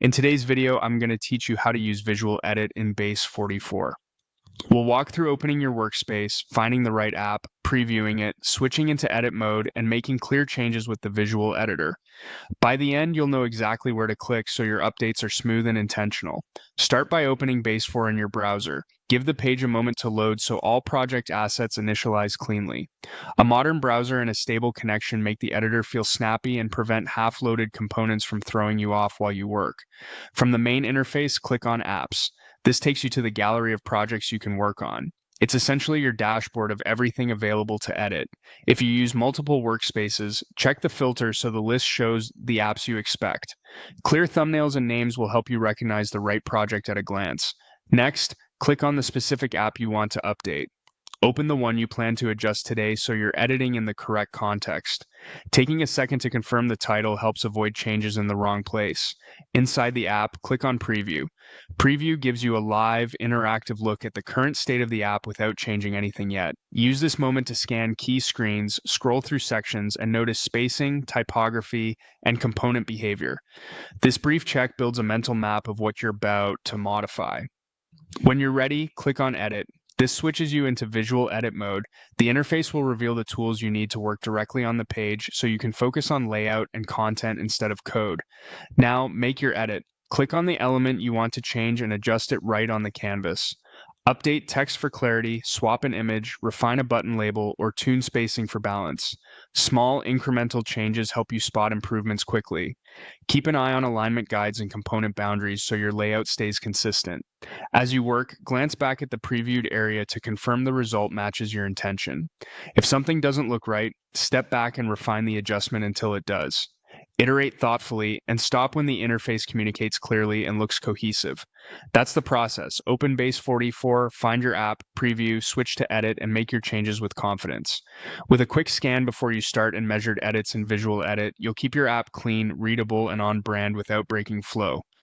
In today's video, I'm going to teach you how to use Visual Edit in Base44. We'll walk through opening your workspace, finding the right app, previewing it, switching into edit mode, and making clear changes with the visual editor. By the end, you'll know exactly where to click so your updates are smooth and intentional. Start by opening Base4 in your browser. Give the page a moment to load so all project assets initialize cleanly. A modern browser and a stable connection make the editor feel snappy and prevent half-loaded components from throwing you off while you work. From the main interface, click on Apps. This takes you to the gallery of projects you can work on. It's essentially your dashboard of everything available to edit. If you use multiple workspaces, check the filter so the list shows the apps you expect. Clear thumbnails and names will help you recognize the right project at a glance. Next, click on the specific app you want to update. Open the one you plan to adjust today so you're editing in the correct context. Taking a second to confirm the title helps avoid changes in the wrong place. Inside the app, click on Preview. Preview gives you a live, interactive look at the current state of the app without changing anything yet. Use this moment to scan key screens, scroll through sections, and notice spacing, typography, and component behavior. This brief check builds a mental map of what you're about to modify. When you're ready, click on Edit. This switches you into visual edit mode. The interface will reveal the tools you need to work directly on the page so you can focus on layout and content instead of code. Now, make your edit. Click on the element you want to change and adjust it right on the canvas. Update text for clarity, swap an image, refine a button label, or tune spacing for balance. Small, incremental changes help you spot improvements quickly. Keep an eye on alignment guides and component boundaries so your layout stays consistent. As you work, glance back at the previewed area to confirm the result matches your intention. If something doesn't look right, step back and refine the adjustment until it does. Iterate thoughtfully and stop when the interface communicates clearly and looks cohesive. That's the process. Open Base44, find your app, preview, switch to edit, and make your changes with confidence. With a quick scan before you start and measured edits in Visual Edit, you'll keep your app clean, readable, and on brand without breaking flow.